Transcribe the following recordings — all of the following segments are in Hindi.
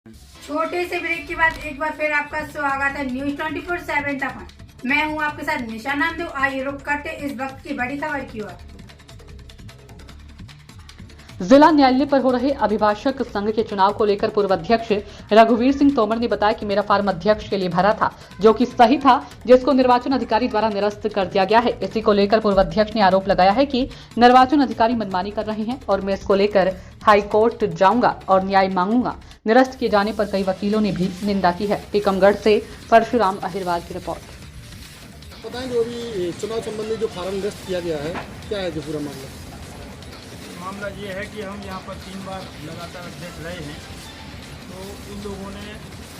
छोटे से ब्रेक के बाद एक बार फिर आपका स्वागत है न्यूज 24/7 तक। मैं हूं आपके साथ निशा नामदेव। आइए रुक करते इस वक्त की बड़ी खबर की ओर। जिला न्यायालय पर हो रहे अभिभाषक संघ के चुनाव को लेकर पूर्व अध्यक्ष रघुवीर सिंह तोमर ने बताया कि मेरा फॉर्म अध्यक्ष के लिए भरा था, जो कि सही था, जिसको निर्वाचन अधिकारी द्वारा निरस्त कर दिया गया है। इसी को लेकर पूर्व अध्यक्ष ने आरोप लगाया है कि निर्वाचन अधिकारी मनमानी कर रहे हैं और मैं इसको लेकर हाई कोर्ट जाऊंगा और न्याय मांगूंगा। निरस्त किए जाने पर कई वकीलों ने भी निंदा की है। टीकमगढ़ से परशुराम अहिरवार की रिपोर्ट। बताएं, जो अभी चुनाव संबंधी जो फार्म निरस्त किया गया है, क्या है जो पूरा मामला? मामला ये है कि हम यहाँ पर 3 बार लगातार अध्यक्ष रहे हैं, तो इन लोगों ने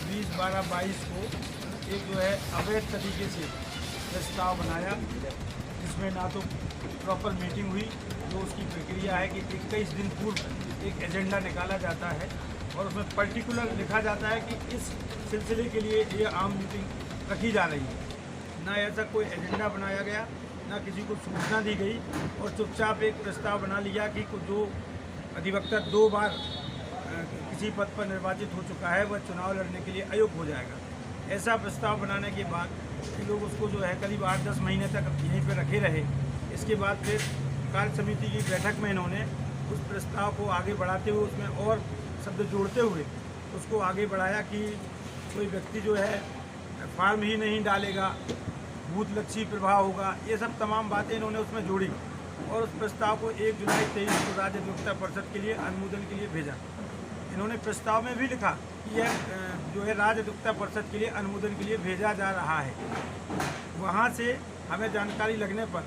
20, 12, 22 को एक जो है अवैध तरीके से प्रस्ताव बनाया, जिसमें ना तो प्रॉपर मीटिंग हुई। जो उसकी प्रक्रिया है कि 21 दिन पूर्व एक एजेंडा निकाला जाता है और उसमें पर्टिकुलर लिखा जाता है कि इस सिलसिले के लिए ये आम मीटिंग रखी जा रही है। ना ऐसा कोई एजेंडा बनाया गया, ना किसी को सूचना दी गई और चुपचाप एक प्रस्ताव बना लिया कि जो अधिवक्ता 2 बार किसी पद पर निर्वाचित हो चुका है वह चुनाव लड़ने के लिए अयोग्य हो जाएगा। ऐसा प्रस्ताव बनाने के बाद ये लोग उसको जो है करीब 8-10 महीने तक यहीं पर रखे रहे। इसके बाद फिर कार्य समिति की बैठक में इन्होंने उस प्रस्ताव को आगे बढ़ाते हुए उसमें और शब्द जोड़ते हुए उसको आगे बढ़ाया कि कोई व्यक्ति जो है फॉर्म ही नहीं डालेगा, बूथ-लक्षी प्रभाव होगा। ये सब तमाम बातें इन्होंने उसमें जोड़ी और उस प्रस्ताव को 1 जुलाई 23 को राज्य अधिवक्ता परिषद के लिए अनुमोदन के लिए भेजा। इन्होंने प्रस्ताव में भी लिखा कि यह जो है राज्य अधिवक्ता परिषद के लिए अनुमोदन के लिए भेजा जा रहा है। वहाँ से हमें जानकारी लगने पर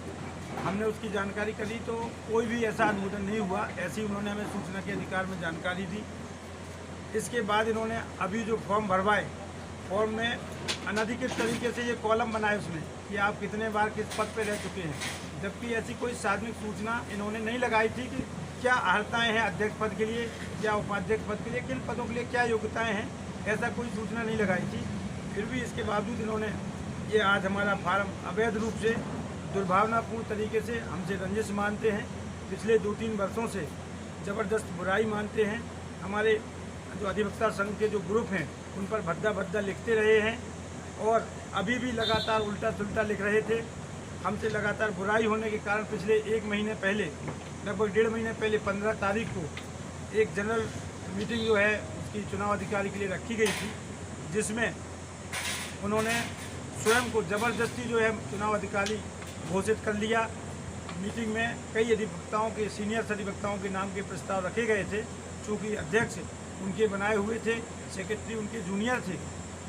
हमने उसकी जानकारी करी, तो कोई भी ऐसा अनुमोदन नहीं हुआ। ऐसी उन्होंने हमें सूचना के अधिकार में जानकारी दी। इसके बाद इन्होंने अभी जो फॉर्म भरवाए, फॉर्म में अनधिकृत तरीके से ये कॉलम बनाए उसमें कि आप कितने बार किस पद पे रह चुके हैं, जबकि ऐसी कोई सार्वजनिक सूचना इन्होंने नहीं लगाई थी कि क्या अर्हताएँ हैं अध्यक्ष पद के लिए या उपाध्यक्ष पद के लिए, किन पदों के लिए क्या योग्यताएं हैं, ऐसा कोई सूचना नहीं लगाई थी। फिर भी इसके बावजूद इन्होंने ये आज हमारा फार्म अवैध रूप से दुर्भावनापूर्ण तरीके से हमसे रंजिश मानते हैं। पिछले 2-3 वर्षों से ज़बरदस्त बुराई मानते हैं। हमारे जो अधिवक्ता संघ के जो ग्रुप हैं उन पर भद्दा लिखते रहे हैं और अभी भी लगातार उल्टा सुल्टा लिख रहे थे। हमसे लगातार बुराई होने के कारण पिछले 1 महीने पहले, लगभग 1.5 महीने पहले 15 तारीख को एक जनरल मीटिंग जो है उसकी चुनाव अधिकारी के लिए रखी गई थी, जिसमें उन्होंने स्वयं को ज़बरदस्ती जो है चुनाव अधिकारी घोषित कर लिया। मीटिंग में कई अधिवक्ताओं के, सीनियर अधिवक्ताओं के नाम के प्रस्ताव रखे गए थे। चूँकि अध्यक्ष उनके बनाए हुए थे, सेक्रेटरी उनके जूनियर थे,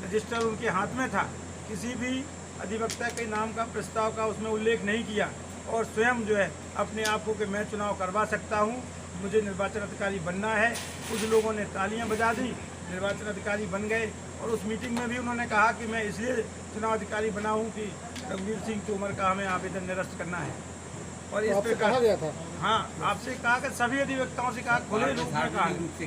रजिस्टर उनके हाथ में था, किसी भी अधिवक्ता के नाम का प्रस्ताव का उसमें उल्लेख नहीं किया और स्वयं जो है अपने आप को कि मैं चुनाव करवा सकता हूं, मुझे निर्वाचन अधिकारी बनना है। कुछ लोगों ने तालियां बजा दी, निर्वाचन अधिकारी बन गए और उस मीटिंग में भी उन्होंने कहा कि मैं इसलिए चुनाव अधिकारी बना हूँ कि रघुवीर सिंह तोमर का हमें आवेदन निरस्त करना है। और इस पे कहा गया था? हाँ, आपसे कहा कि सभी अधिवक्ताओं से कहा, खुले रूप में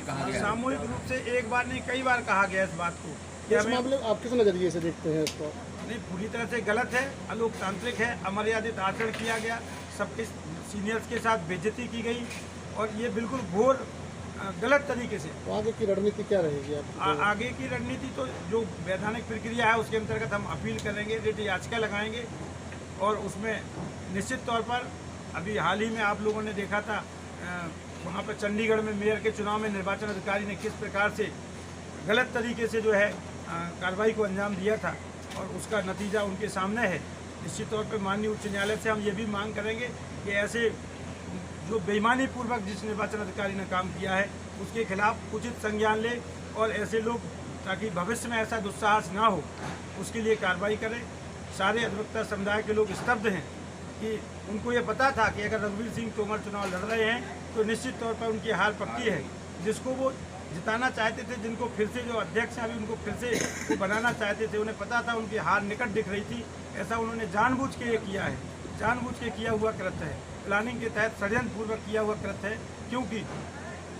कहा, सामूहिक रूप से एक बार नहीं कई बार कहा गया इस बात को। इस मामले आप किस नजरिए से देखते हैं इसको? नहीं, पूरी तरह से गलत है, अलोकतांत्रिक है, अमर्यादित आचरण किया गया, सबके सीनियर्स के साथ बेइज्जती की गई और ये बिल्कुल घोर गलत तरीके से। तो आगे की रणनीति क्या रहेगी आपकी? आगे की रणनीति तो जो वैधानिक प्रक्रिया है उसके अंतर्गत हम अपील करेंगे, रिट याचिका लगाएंगे और उसमें निश्चित तौर पर अभी हाल ही में आप लोगों ने देखा था वहाँ पर चंडीगढ़ में मेयर के चुनाव में निर्वाचन अधिकारी ने किस प्रकार से गलत तरीके से जो है कार्रवाई को अंजाम दिया था और उसका नतीजा उनके सामने है। निश्चित तौर पर माननीय उच्च न्यायालय से हम ये भी मांग करेंगे कि ऐसे जो बेईमानी पूर्वक जिस निर्वाचन अधिकारी ने काम किया है उसके खिलाफ उचित संज्ञान ले और ऐसे लोग, ताकि भविष्य में ऐसा दुस्साहस ना हो, उसके लिए कार्रवाई करें। सारे अधिवक्ता समुदाय के लोग स्तब्ध हैं कि उनको ये पता था कि अगर रघुवीर सिंह तोमर चुनाव लड़ रहे हैं तो निश्चित तौर पर उनकी हार पक्की है। जिसको वो जिताना चाहते थे, जिनको फिर से जो अध्यक्ष हैं अभी उनको फिर से वो बनाना चाहते थे, उन्हें पता था उनकी हार निकट दिख रही थी। ऐसा उन्होंने जानबूझ के ये किया है, जानबूझ के किया हुआ कृत्य है, प्लानिंग के तहत षड्यंत्र पूर्वक किया हुआ कृत्य है। क्योंकि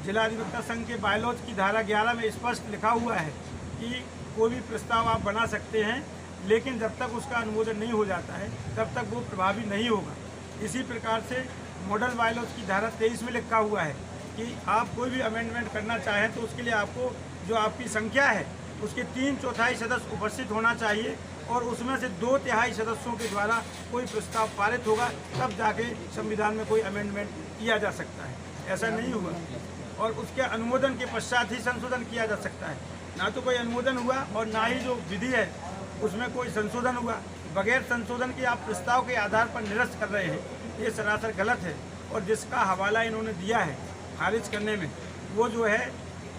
जिला अधिवक्ता संघ के बायलॉज की धारा 11 में स्पष्ट लिखा हुआ है कि कोई भी प्रस्ताव आप बना सकते हैं, लेकिन जब तक उसका अनुमोदन नहीं हो जाता है तब तक वो प्रभावी नहीं होगा। इसी प्रकार से मॉडल बायलॉज की धारा 23 में लिखा हुआ है कि आप कोई भी अमेंडमेंट करना चाहें तो उसके लिए आपको जो आपकी संख्या है उसके 3/4 सदस्य उपस्थित होना चाहिए और उसमें से 2/3 सदस्यों के द्वारा कोई प्रस्ताव पारित होगा, तब जाके संविधान में कोई अमेंडमेंट किया जा सकता है। ऐसा नहीं हुआ और उसके अनुमोदन के पश्चात ही संशोधन किया जा सकता है। ना तो कोई अनुमोदन हुआ और ना ही जो विधि है उसमें कोई संशोधन हुआ। बगैर संशोधन के आप प्रस्ताव के आधार पर निरस्त कर रहे हैं, ये सरासर गलत है। और जिसका हवाला इन्होंने दिया है खारिज करने में, वो जो है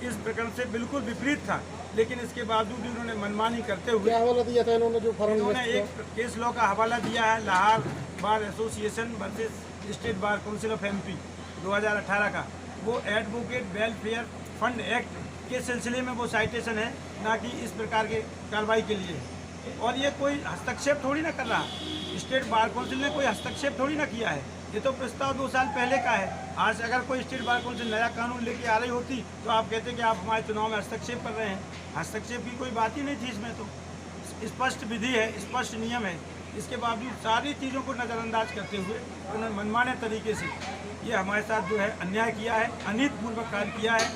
इस प्रकरण से बिल्कुल विपरीत था, लेकिन इसके बावजूद भी उन्होंने मनमानी करते हुए क्या हवाला दिया था इन्होंने जो फॉरेन इन्होंने इन्वेस्ट एक केस लॉ का हवाला दिया है, Lahore bar association versus state bar council of MP 2018 का। वो एडवोकेट वेलफेयर फंड एक्ट के सिलसिले में वो साइटेशन है, ना कि इस प्रकार के कार्रवाई के लिए है। और ये कोई हस्तक्षेप थोड़ी ना कर रहा, स्टेट बार काउंसिल ने कोई हस्तक्षेप थोड़ी ना किया है। ये तो प्रस्ताव 2 साल पहले का है। आज अगर कोई स्टेट बार काउंसिल नया कानून लेके आ रही होती तो आप कहते कि आप हमारे चुनाव में हस्तक्षेप कर रहे हैं। हस्तक्षेप की कोई बात ही नहीं थी इसमें। तो स्पष्ट विधि है, स्पष्ट नियम है। इसके बावजूद सारी चीज़ों को नज़रअंदाज करते हुए उन्होंने मनमाने तरीके से ये हमारे साथ जो है अन्याय किया है, अनीतिपूर्वक कार्य किया है।